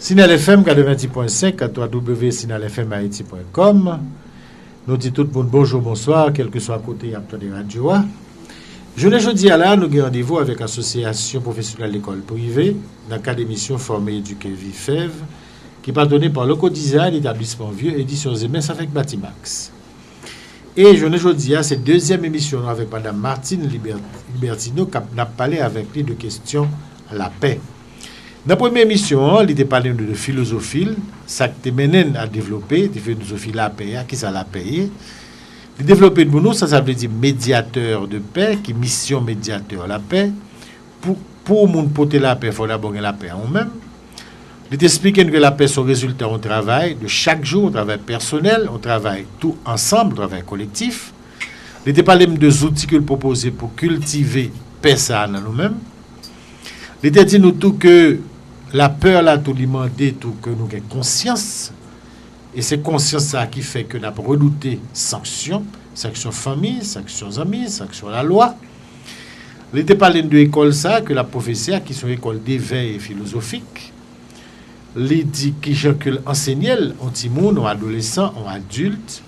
Signal FM 90.5 à www.signalfmhaiti.com. Nous disons tout le monde bonjour, bonsoir, quel que soit à côté de radio. Je ne jeudi à là, nous avons rendez-vous avec l'association professionnelle d'école privée, dans le cadre d'émission Formée Éduquée Vifève, qui est pardonnée par l'Oco-Design, l'établissement Vieux, éditions MS avec Batimax. Et je ne jeudi à cette deuxième émission avec Mme Martine Libertino, qui a parlé avec lui de questions à la paix. Dans la première émission, il était parlé de philosophie, ça qui mène à développer, de philosophie la paix, qui ça la paix. Il développer pour nous, ça veut dire médiateur de paix, qui mission médiateur la paix. Pour mon porter la paix, il faut d'abord la paix en nous-mêmes. Il explique que la paix, son résultat, on travaille de chaque jour, on travaille personnel, on travaille tout ensemble, on travaille collectif. Il était parlé de outils qu'il proposait pour cultiver paix ça dans nous-mêmes. Il était dit nous tout que la peur là tout demandé tout que nous avons conscience et c'est conscience ça qui fait que nous avons redouté sanction famille, sanction amis, sanction la loi. Il était parlé de l'école ça que la professeure qui sont école d'éveil philosophique. Il dit qui enseignait en petit monde, en adolescent, en adulte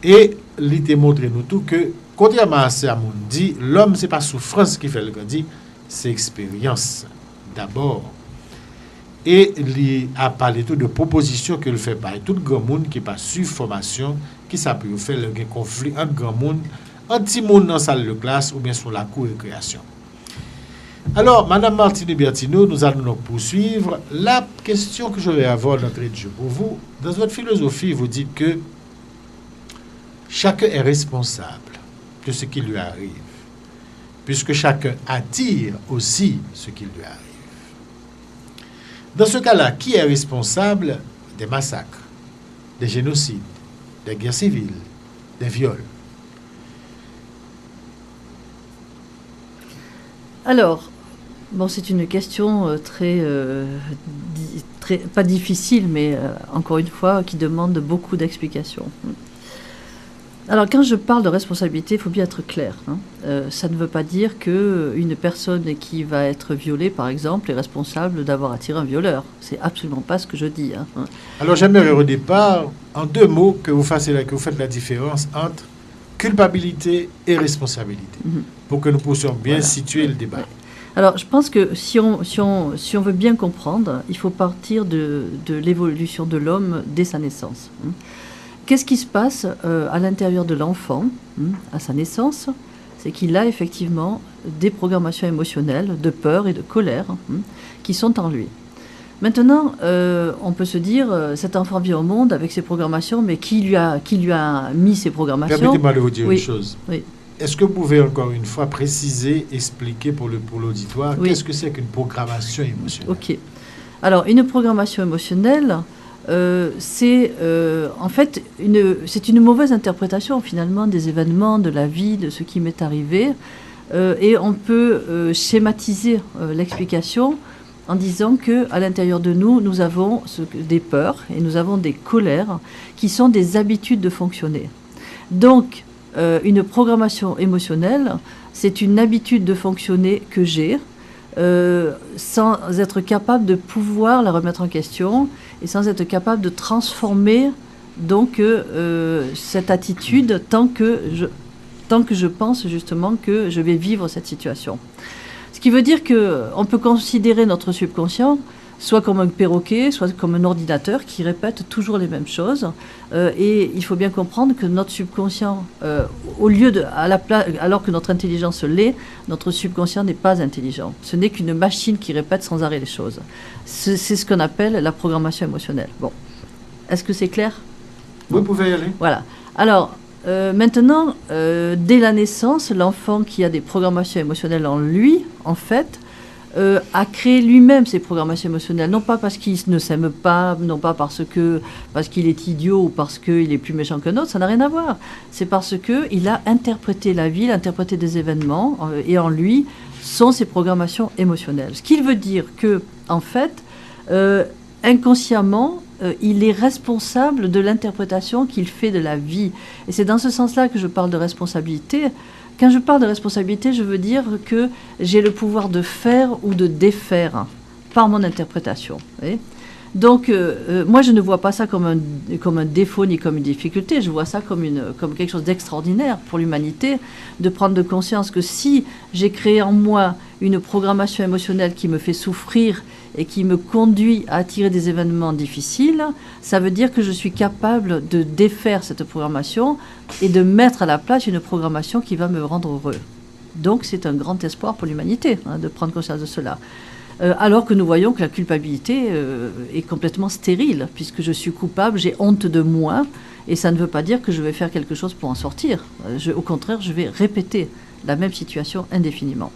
et il était montré nous tout que contrairement à ça on dit l'homme c'est pas souffrance qui fait le dit c'est expérience d'abord. Et il a parlé tout de propositions qu'il fait par tout grand monde qui pas su formation, qui s'appuie faire le conflit entre grand monde, un petit monde dans salle de classe ou bien sur la cour de récréation. Alors, Madame Martine Bertino, nous allons donc poursuivre. La question que je vais avoir d'entrée de jeu pour vous, dans votre philosophie, vous dites que chacun est responsable de ce qui lui arrive, puisque chacun attire aussi ce qui lui arrive. Dans ce cas-là, qui est responsable des massacres, des génocides, des guerres civiles, des viols? Alors, bon, c'est une question très, pas difficile, mais encore une fois, qui demande beaucoup d'explications. Alors, quand je parle de responsabilité, il faut bien être clair. Ça ne veut pas dire qu'une personne qui va être violée, par exemple, est responsable d'avoir attiré un violeur. C'est absolument pas ce que je dis. Alors, j'aimerais au départ, en deux mots, que vous faites la différence entre culpabilité et responsabilité, pour que nous puissions bien situer le débat. Ouais. Alors, je pense que si on veut bien comprendre, il faut partir de l'évolution de l'homme dès sa naissance. Qu'est-ce qui se passe à l'intérieur de l'enfant, à sa naissance? C'est qu'il a effectivement des programmations émotionnelles de peur et de colère qui sont en lui. Maintenant, on peut se dire, cet enfant vient au monde avec ses programmations, mais qui lui a mis ces programmations? Permettez-moi de vous dire une chose. Oui. Est-ce que vous pouvez encore une fois préciser, expliquer pour l'auditoire, qu'est-ce que c'est qu'une programmation émotionnelle? Ok. Alors, une programmation émotionnelle, c'est en fait c'est une mauvaise interprétation finalement des événements, de la vie, de ce qui m'est arrivé. Et on peut schématiser l'explication en disant qu'à l'intérieur de nous, nous avons des peurs et nous avons des colères qui sont des habitudes de fonctionner. Donc, une programmation émotionnelle, c'est une habitude de fonctionner que j'ai, sans être capable de pouvoir la remettre en question et sans être capable de transformer donc cette attitude tant que je pense justement que je vais vivre cette situation. Ce qui veut dire qu'on peut considérer notre subconscient soit comme un perroquet, soit comme un ordinateur qui répète toujours les mêmes choses. Et il faut bien comprendre que notre subconscient, alors que notre intelligence l'est, notre subconscient n'est pas intelligent. Ce n'est qu'une machine qui répète sans arrêt les choses. C'est ce qu'on appelle la programmation émotionnelle. Bon, est-ce que c'est clair? Vous pouvez y aller. Voilà. Alors, maintenant, dès la naissance, l'enfant qui a des programmations émotionnelles en lui, en fait, a créé lui-même ses programmations émotionnelles, non pas parce qu'il ne s'aime pas, non pas parce qu'il est idiot ou parce qu'il est plus méchant qu'un autre, ça n'a rien à voir. C'est parce qu'il a interprété la vie, il a interprété des événements, et en lui sont ses programmations émotionnelles. Ce qui veut dire que, en fait, inconsciemment, il est responsable de l'interprétation qu'il fait de la vie. Et c'est dans ce sens-là que je parle de responsabilité. Quand je parle de responsabilité, je veux dire que j'ai le pouvoir de faire ou de défaire. par mon interprétation. Donc, moi, je ne vois pas ça comme un défaut ni comme une difficulté. Je vois ça comme quelque chose d'extraordinaire pour l'humanité, de prendre conscience que si j'ai créé en moi une programmation émotionnelle qui me fait souffrir et qui me conduit à attirer des événements difficiles, ça veut dire que je suis capable de défaire cette programmation et de mettre à la place une programmation qui va me rendre heureux. Donc, c'est un grand espoir pour l'humanité, de prendre conscience de cela. Alors que nous voyons que la culpabilité est complètement stérile, puisque je suis coupable, j'ai honte de moi, et ça ne veut pas dire que je vais faire quelque chose pour en sortir. Au contraire, je vais répéter la même situation indéfiniment.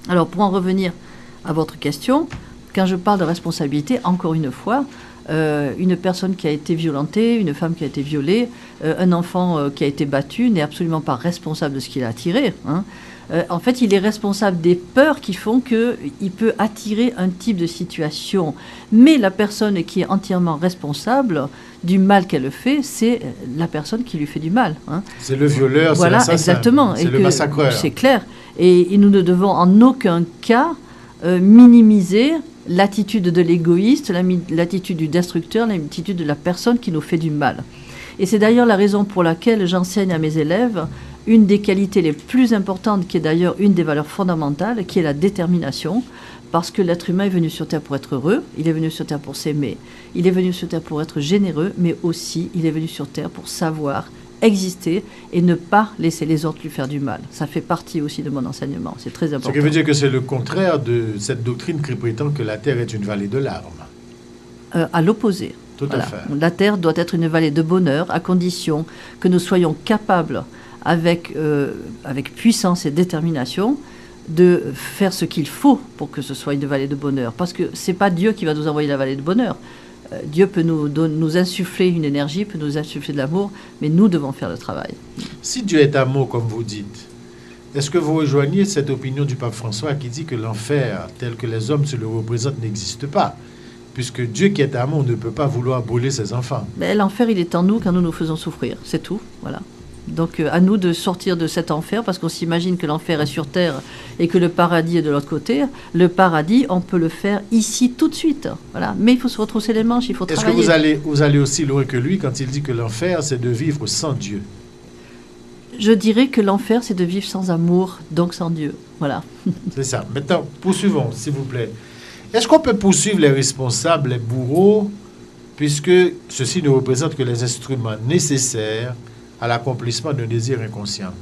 Alors, pour en revenir à votre question, quand je parle de responsabilité, encore une fois, une personne qui a été violentée, une femme qui a été violée, un enfant qui a été battu n'est absolument pas responsable de ce qu'il a attiré, en fait, il est responsable des peurs qui font qu'il peut attirer un type de situation. Mais la personne qui est entièrement responsable du mal qu'elle fait, c'est la personne qui lui fait du mal. C'est le violeur, voilà, c'est l'assassin, exactement. c'est le massacreur. C'est clair. Et nous ne devons en aucun cas minimiser l'attitude de l'égoïste, l'attitude du destructeur, l'attitude de la personne qui nous fait du mal. Et c'est d'ailleurs la raison pour laquelle j'enseigne à mes élèves une des qualités les plus importantes, qui est d'ailleurs une des valeurs fondamentales, qui est la détermination, parce que l'être humain est venu sur Terre pour être heureux, il est venu sur Terre pour s'aimer, il est venu sur Terre pour être généreux, mais aussi il est venu sur Terre pour savoir exister et ne pas laisser les autres lui faire du mal. Ça fait partie aussi de mon enseignement, c'est très important. Ce qui veut dire que c'est le contraire de cette doctrine qui prétend que la Terre est une vallée de larmes. À l'opposé. Tout à fait. La Terre doit être une vallée de bonheur, à condition que nous soyons capables, avec puissance et détermination, de faire ce qu'il faut pour que ce soit une vallée de bonheur. Parce que ce n'est pas Dieu qui va nous envoyer la vallée de bonheur. Dieu peut nous insuffler une énergie, peut nous insuffler de l'amour, mais nous devons faire le travail. Si Dieu est amour, comme vous dites, est-ce que vous rejoignez cette opinion du pape François qui dit que l'enfer, tel que les hommes se le représentent, n'existe pas? Puisque Dieu qui est amour ne peut pas vouloir brûler ses enfants. Mais l'enfer, il est en nous quand nous nous faisons souffrir, c'est tout, voilà. Donc à nous de sortir de cet enfer, parce qu'on s'imagine que l'enfer est sur terre et que le paradis est de l'autre côté. Le paradis, on peut le faire ici tout de suite. Voilà. Mais il faut se retrousser les manches, il faut travailler. Est-ce que vous allez aussi loin que lui quand il dit que l'enfer, c'est de vivre sans Dieu? Je dirais que l'enfer, c'est de vivre sans amour, donc sans Dieu. Voilà. C'est ça. Maintenant, poursuivons, s'il vous plaît. Est-ce qu'on peut poursuivre les responsables, les bourreaux, puisque ceux-ci ne représentent que les instruments nécessaires à l'accomplissement d'un désir inconscient?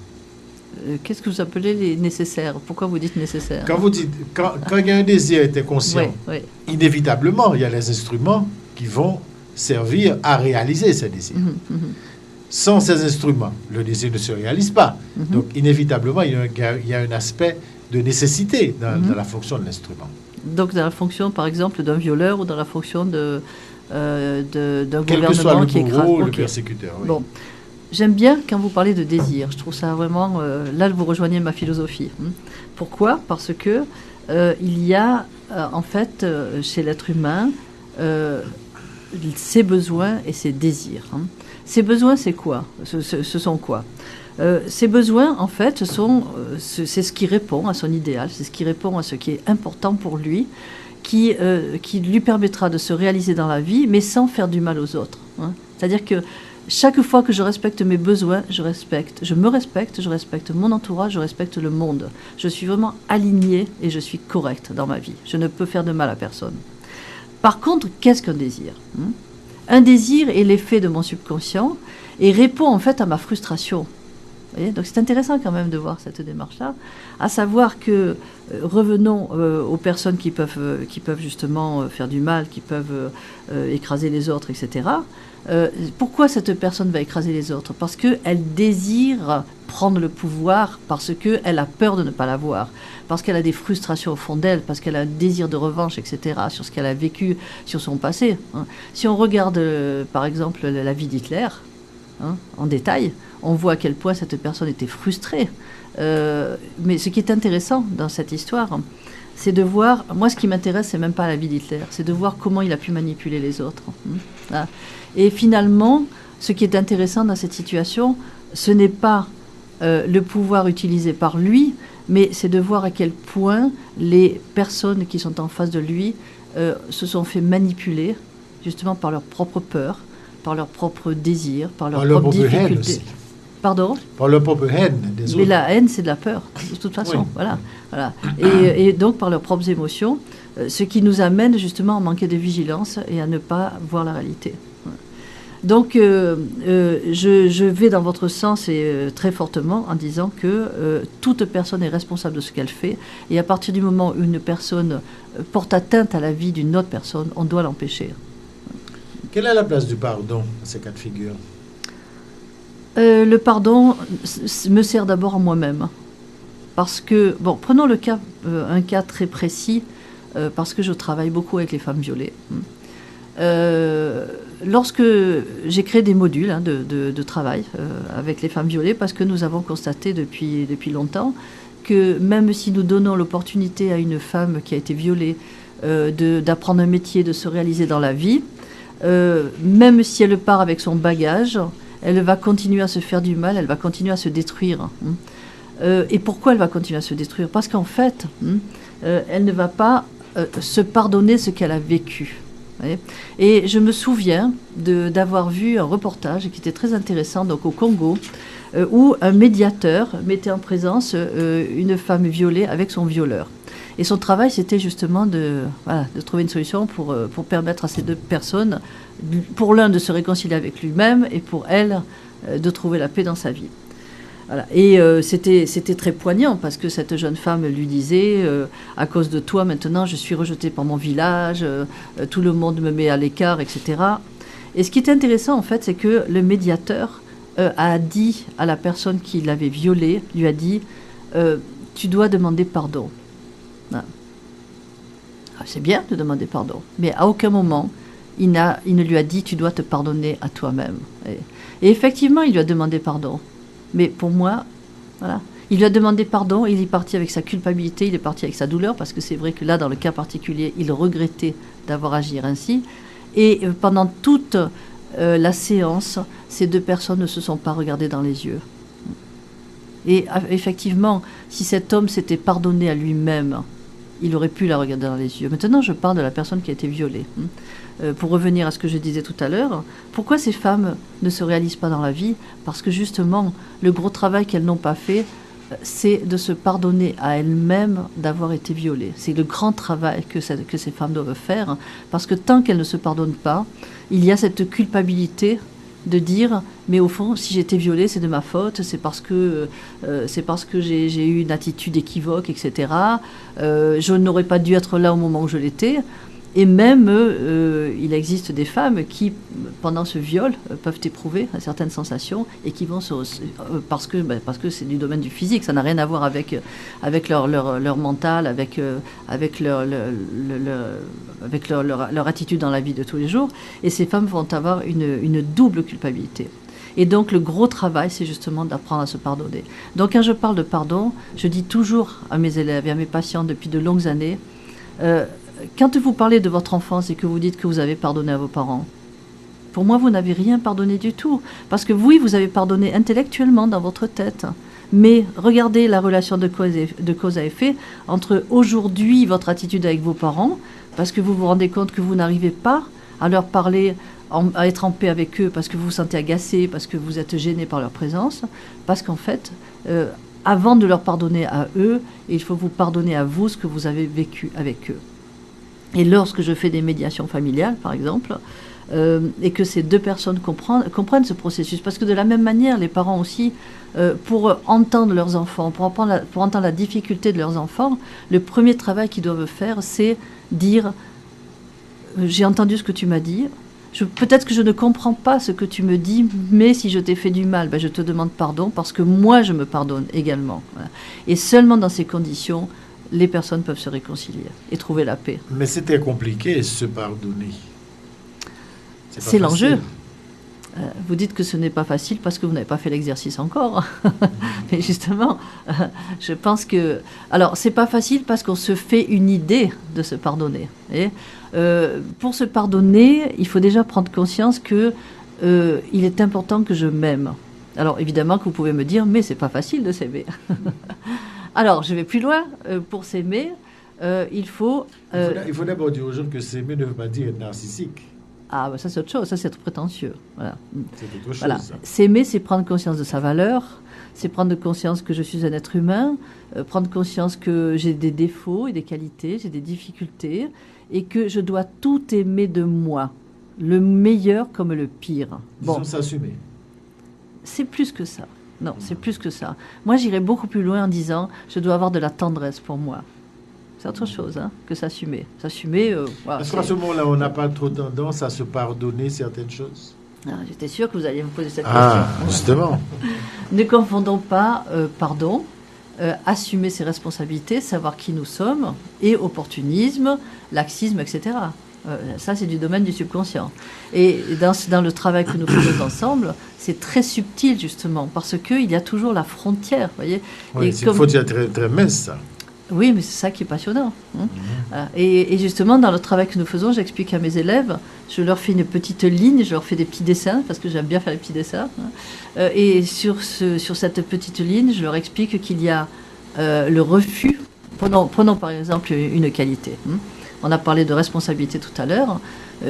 Qu'est-ce que vous appelez les nécessaires? Pourquoi vous dites nécessaire? Quand vous dites, quand il y a un désir inconscient, oui. Inévitablement, il y a les instruments qui vont servir à réaliser ces désirs. Sans ces instruments, le désir ne se réalise pas. Donc, inévitablement, il y a un aspect de nécessité dans la fonction de l'instrument. Donc, dans la fonction, par exemple, d'un violeur ou dans la fonction d'un gouvernement quel que soit le qui écrase. bourreau, le persécuteur. Oui. Bon. J'aime bien quand vous parlez de désir. Je trouve ça vraiment... là, vous rejoignez ma philosophie. Pourquoi? Parce que il y a, en fait, chez l'être humain, ses besoins et ses désirs. Ces besoins, c'est quoi? Ce sont quoi? Ces besoins, en fait, c'est ce qui répond à son idéal, c'est ce qui répond à ce qui est important pour lui, qui lui permettra de se réaliser dans la vie, mais sans faire du mal aux autres. C'est-à-dire que chaque fois que je respecte mes besoins, je me respecte, je respecte mon entourage, je respecte le monde. Je suis vraiment alignée et je suis correcte dans ma vie. Je ne peux faire de mal à personne. Par contre, qu'est-ce qu'un désir? Un désir est l'effet de mon subconscient et répond en fait à ma frustration. Vous voyez? Donc c'est intéressant quand même de voir cette démarche-là, à savoir que, revenons aux personnes qui peuvent justement faire du mal, qui peuvent écraser les autres, etc. Pourquoi cette personne va écraser les autres? Parce qu'elle désire prendre le pouvoir, parce qu'elle a peur de ne pas l'avoir, parce qu'elle a des frustrations au fond d'elle, parce qu'elle a un désir de revanche, etc., sur ce qu'elle a vécu, sur son passé. Si on regarde, par exemple, la vie d'Hitler, en détail, on voit à quel point cette personne était frustrée. Mais ce qui est intéressant dans cette histoire, c'est de voir... Moi, ce qui m'intéresse, c'est même pas la vie d'Hitler, c'est de voir comment il a pu manipuler les autres. Et finalement, ce qui est intéressant dans cette situation, ce n'est pas le pouvoir utilisé par lui, mais c'est de voir à quel point les personnes qui sont en face de lui se sont fait manipuler, justement par leur propre peur, par leur propre désir, par leur propre difficulté. Pardon ? Par leur propre haine des autres. Mais la haine, c'est de la peur, de toute façon. Oui. Voilà. Et donc, par leurs propres émotions, ce qui nous amène justement à manquer de vigilance et à ne pas voir la réalité. Donc, je vais dans votre sens et très fortement en disant que toute personne est responsable de ce qu'elle fait. Et à partir du moment où une personne porte atteinte à la vie d'une autre personne, on doit l'empêcher. Quelle est la place du pardon dans ces cas de figure ? Le pardon me sert d'abord à moi-même. Parce que, bon, prenons un cas très précis, parce que je travaille beaucoup avec les femmes violées. Lorsque j'ai créé des modules de travail avec les femmes violées, parce que nous avons constaté depuis longtemps que même si nous donnons l'opportunité à une femme qui a été violée d'apprendre un métier, de se réaliser dans la vie, même si elle part avec son bagage, elle va continuer à se faire du mal, elle va continuer à se détruire. Et pourquoi elle va continuer à se détruire ? Parce qu'en fait, elle ne va pas se pardonner ce qu'elle a vécu. Et je me souviens d'avoir vu un reportage qui était très intéressant, donc au Congo, où un médiateur mettait en présence une femme violée avec son violeur. Et son travail, c'était justement de trouver une solution pour permettre à ces deux personnes, pour l'un de se réconcilier avec lui-même et pour elle de trouver la paix dans sa vie. Voilà. Et c'était très poignant parce que cette jeune femme lui disait à cause de toi maintenant je suis rejetée par mon village, tout le monde me met à l'écart, etc. Et ce qui est intéressant en fait, c'est que le médiateur a dit à la personne qui l'avait violée, lui a dit tu dois demander pardon. Voilà. C'est bien de demander pardon, mais à aucun moment il ne lui a dit tu dois te pardonner à toi-même. Et effectivement il lui a demandé pardon. Mais pour moi, voilà, il lui a demandé pardon, il est parti avec sa culpabilité, il est parti avec sa douleur, parce que c'est vrai que là, dans le cas particulier, il regrettait d'avoir agi ainsi. Et pendant toute la séance, ces deux personnes ne se sont pas regardées dans les yeux. Et effectivement, si cet homme s'était pardonné à lui-même, il aurait pu la regarder dans les yeux. Maintenant, je parle de la personne qui a été violée. Pour revenir à ce que je disais tout à l'heure, pourquoi ces femmes ne se réalisent pas dans la vie ? Parce que justement, le gros travail qu'elles n'ont pas fait, c'est de se pardonner à elles-mêmes d'avoir été violées. C'est le grand travail que ces femmes doivent faire, parce que tant qu'elles ne se pardonnent pas, il y a cette culpabilité de dire mais au fond si j'ai été violée c'est de ma faute, c'est parce que j'ai eu une attitude équivoque, etc. Je n'aurais pas dû être là au moment où je l'étais. Et même, il existe des femmes qui, pendant ce viol, peuvent éprouver certaines sensations et qui vont parce que c'est du domaine du physique, ça n'a rien à voir avec leur mental, avec leur attitude dans la vie de tous les jours. Et ces femmes vont avoir une double culpabilité. Et donc, le gros travail, c'est justement d'apprendre à se pardonner. Donc, quand je parle de pardon, je dis toujours à mes élèves et à mes patients depuis de longues années, quand vous parlez de votre enfance et que vous dites que vous avez pardonné à vos parents, pour moi, vous n'avez rien pardonné du tout. Parce que oui, vous avez pardonné intellectuellement dans votre tête. Mais regardez la relation de cause à effet entre aujourd'hui, votre attitude avec vos parents, parce que vous vous rendez compte que vous n'arrivez pas à leur parler, à être en paix avec eux, parce que vous vous sentez agacé, parce que vous êtes gêné par leur présence, parce qu'en fait, avant de leur pardonner à eux, il faut vous pardonner à vous ce que vous avez vécu avec eux. Et lorsque je fais des médiations familiales, par exemple, et que ces deux personnes comprennent ce processus, parce que de la même manière, les parents aussi, pour entendre leurs enfants, pour entendre la difficulté de leurs enfants, le premier travail qu'ils doivent faire, c'est dire « J'ai entendu ce que tu m'as dit, peut-être que je ne comprends pas ce que tu me dis, mais si je t'ai fait du mal, je te demande pardon, parce que moi, je me pardonne également. » Voilà. Et seulement dans ces conditions, les personnes peuvent se réconcilier et trouver la paix. Mais c'était compliqué, se pardonner. C'est l'enjeu. Vous dites que ce n'est pas facile parce que vous n'avez pas fait l'exercice encore. Mais justement, je pense que... Alors, c'est pas facile parce qu'on se fait une idée de se pardonner. Et, pour se pardonner, il faut déjà prendre conscience que il est important que je m'aime. Alors, évidemment que vous pouvez me dire, mais c'est pas facile de s'aimer. Alors, je vais plus loin. Pour s'aimer, il faut... Il faut d'abord dire aux gens que s'aimer ne veut pas dire être narcissique. Ah, ben ça c'est autre chose, ça c'est être prétentieux. Voilà. C'est autre chose. Voilà. Ça. S'aimer, c'est prendre conscience de sa valeur, c'est prendre conscience que je suis un être humain, prendre conscience que j'ai des défauts et des qualités, j'ai des difficultés, et que je dois tout aimer de moi, le meilleur comme le pire. Disons s'assumer. C'est plus que ça. Non, c'est plus que ça. Moi, j'irais beaucoup plus loin en disant, je dois avoir de la tendresse pour moi. C'est autre chose que s'assumer. S'assumer, voilà, Parce qu'à ce moment-là, on n'a pas trop tendance à se pardonner certaines choses. J'étais sûre que vous alliez me poser cette question. Justement. Ne confondons pas pardon, assumer ses responsabilités, savoir qui nous sommes, et opportunisme, laxisme, etc. Ça, c'est du domaine du subconscient. Et dans le travail que nous faisons ensemble, c'est très subtil, justement, parce qu'il y a toujours la frontière, voyez. Oui, c'est une frontière très, très mince, ça. Oui, mais c'est ça qui est passionnant. Voilà. Et justement, dans le travail que nous faisons, j'explique à mes élèves, je leur fais une petite ligne, je leur fais des petits dessins, parce que j'aime bien faire les petits dessins. Et sur cette petite ligne, je leur explique qu'il y a le refus. Prenons par exemple une qualité. On a parlé de responsabilité tout à l'heure.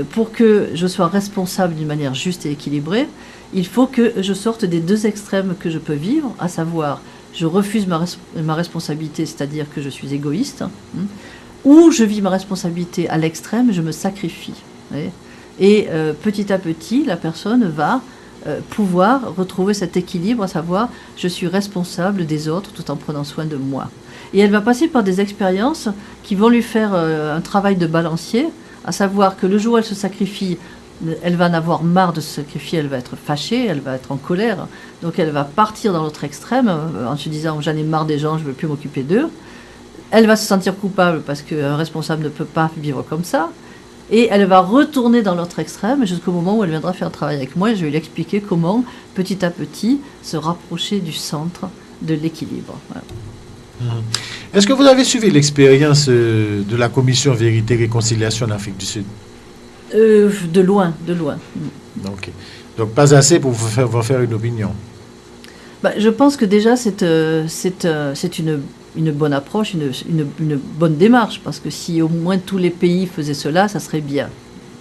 Pour que je sois responsable d'une manière juste et équilibrée, il faut que je sorte des deux extrêmes que je peux vivre, à savoir... je refuse ma responsabilité, c'est-à-dire que je suis égoïste, ou je vis ma responsabilité à l'extrême, je me sacrifie. Et petit à petit, la personne va pouvoir retrouver cet équilibre, à savoir, je suis responsable des autres tout en prenant soin de moi. Et elle va passer par des expériences qui vont lui faire un travail de balancier, à savoir que le jour où elle se sacrifie, elle va en avoir marre de se sacrifier, elle va être fâchée, elle va être en colère. Donc elle va partir dans l'autre extrême en se disant j'en ai marre des gens, je ne veux plus m'occuper d'eux. Elle va se sentir coupable parce qu'un responsable ne peut pas vivre comme ça. Et elle va retourner dans l'autre extrême jusqu'au moment où elle viendra faire un travail avec moi et je vais lui expliquer comment petit à petit se rapprocher du centre de l'équilibre. Voilà. Est-ce que vous avez suivi l'expérience de la commission Vérité et Réconciliation en Afrique du Sud? De loin. Okay. Donc pas assez pour vous faire une opinion. Je pense que déjà c'est une bonne approche, une bonne démarche, parce que si au moins tous les pays faisaient cela, ça serait bien.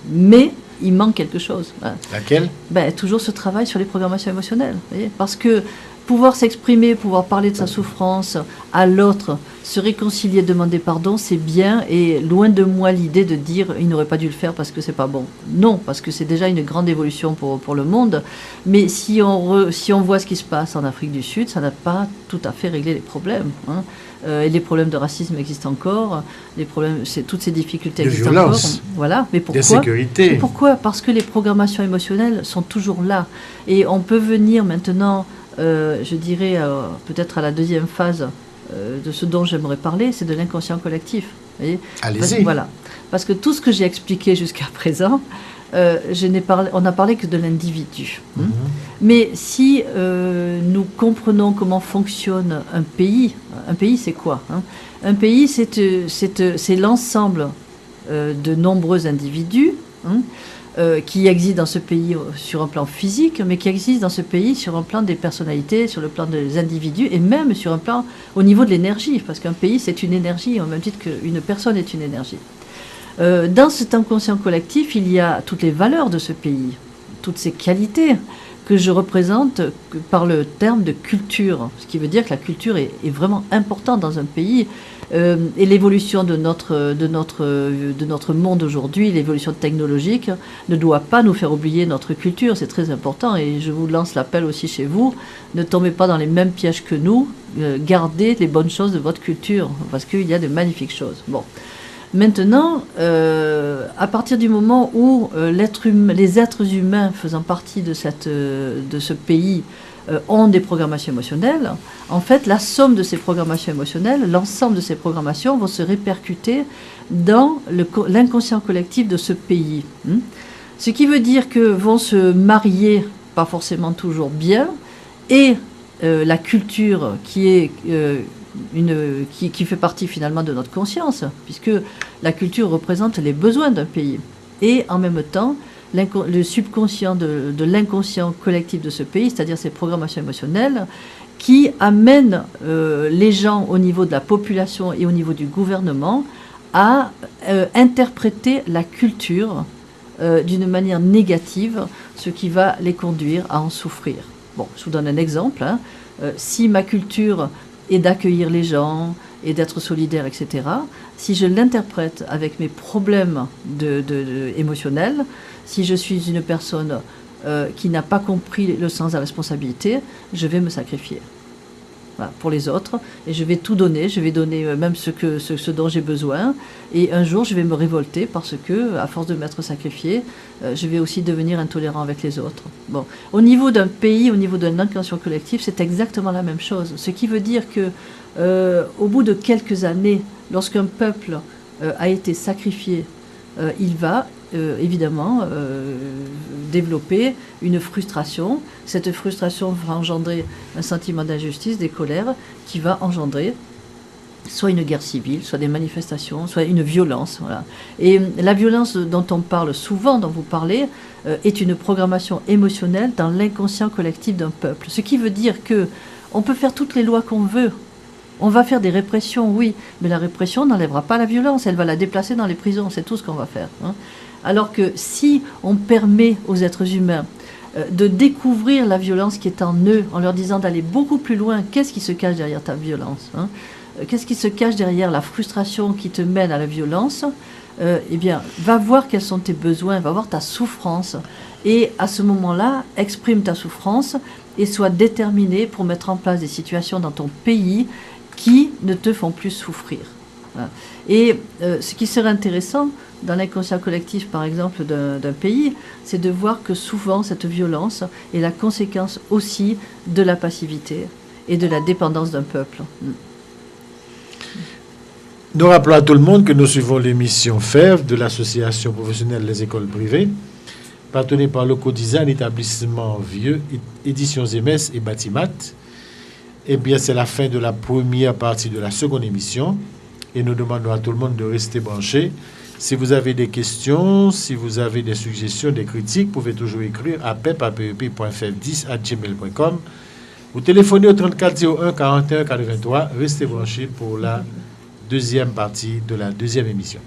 Mais il manque quelque chose. Laquelle? Toujours ce travail sur les programmations émotionnelles. Vous voyez, parce que pouvoir s'exprimer, pouvoir parler de sa souffrance à l'autre, se réconcilier, demander pardon, c'est bien. Et loin de moi l'idée de dire il n'aurait pas dû le faire parce que c'est pas bon. Non, parce que c'est déjà une grande évolution pour le monde. Mais si on voit ce qui se passe en Afrique du Sud, ça n'a pas tout à fait réglé les problèmes. Et les problèmes de racisme existent encore. Les problèmes, toutes ces difficultés existent encore. Voilà. Mais pourquoi? D'insécurité. Et pourquoi? Parce que les programmations émotionnelles sont toujours là. Et on peut venir maintenant, je dirais, peut-être à la deuxième phase de ce dont j'aimerais parler, c'est de l'inconscient collectif. Allez-y. Voilà. Parce que tout ce que j'ai expliqué jusqu'à présent, on n'a parlé que de l'individu. Mais si nous comprenons comment fonctionne un pays c'est quoi? Un pays, c'est l'ensemble de nombreux individus qui existent dans ce pays sur un plan physique, mais qui existent dans ce pays sur un plan des personnalités, sur le plan des individus, et même sur un plan au niveau de l'énergie, parce qu'un pays, c'est une énergie, au même titre qu'une personne est une énergie. Dans cet inconscient collectif, il y a toutes les valeurs de ce pays, toutes ces qualités que je représente par le terme de culture, ce qui veut dire que la culture est vraiment importante dans un pays. Et l'évolution de notre monde aujourd'hui, l'évolution technologique, ne doit pas nous faire oublier notre culture, c'est très important. Et je vous lance l'appel aussi chez vous, ne tombez pas dans les mêmes pièges que nous, gardez les bonnes choses de votre culture, parce qu'il y a de magnifiques choses. Bon. Maintenant, à partir du moment où les êtres humains faisant partie de ce pays ont des programmations émotionnelles, en fait, la somme de ces programmations émotionnelles, l'ensemble de ces programmations vont se répercuter dans l'inconscient collectif de ce pays. Ce qui veut dire que vont se marier, pas forcément toujours bien, et la culture qui est... qui fait partie finalement de notre conscience, puisque la culture représente les besoins d'un pays. Et en même temps, le subconscient de l'inconscient collectif de ce pays, c'est-à-dire ses programmations émotionnelles, qui amène les gens au niveau de la population et au niveau du gouvernement à interpréter la culture d'une manière négative, ce qui va les conduire à en souffrir. Bon, je vous donne un exemple. Hein. Si ma culture est d'accueillir les gens et d'être solidaire, etc., si je l'interprète avec mes problèmes émotionnels, si je suis une personne qui n'a pas compris le sens de la responsabilité, je vais me sacrifier. Voilà, pour les autres, et je vais tout donner, je vais donner même ce dont j'ai besoin, et un jour je vais me révolter parce que, à force de m'être sacrifié, je vais aussi devenir intolérant avec les autres. Bon. Au niveau d'un pays, au niveau d'une inconscient collective, c'est exactement la même chose, ce qui veut dire que au bout de quelques années, lorsqu'un peuple a été sacrifié, il va évidemment développer une frustration. Cette frustration va engendrer un sentiment d'injustice, des colères, qui va engendrer soit une guerre civile, soit des manifestations, soit une violence. Voilà. Et la violence dont on parle souvent, dont vous parlez, est une programmation émotionnelle dans l'inconscient collectif d'un peuple. Ce qui veut dire que on peut faire toutes les lois qu'on veut. On va faire des répressions, oui, mais la répression n'enlèvera pas la violence, elle va la déplacer dans les prisons, c'est tout ce qu'on va faire. Hein. Alors que si on permet aux êtres humains de découvrir la violence qui est en eux, en leur disant d'aller beaucoup plus loin, qu'est-ce qui se cache derrière ta violence, hein? Qu'est-ce qui se cache derrière la frustration qui te mène à la violence, eh bien, va voir quels sont tes besoins, va voir ta souffrance, et à ce moment-là, exprime ta souffrance et sois déterminé pour mettre en place des situations dans ton pays qui ne te font plus souffrir. Voilà. Et ce qui serait intéressant dans l'inconscient collectif, par exemple, d'un pays, c'est de voir que souvent cette violence est la conséquence aussi de la passivité et de la dépendance d'un peuple. Nous rappelons à tout le monde que nous suivons l'émission FEV de l'Association professionnelle des écoles privées, partenue par le co-design établissement Vieux, éditions MS et Batimat. Eh bien, c'est la fin de la première partie de la seconde émission et nous demandons à tout le monde de rester branché. Si vous avez des questions, si vous avez des suggestions, des critiques, vous pouvez toujours écrire à pep@pep.fef10@gmail.com ou téléphoner au 34 01 41 83. Restez branchés pour la deuxième partie de la deuxième émission.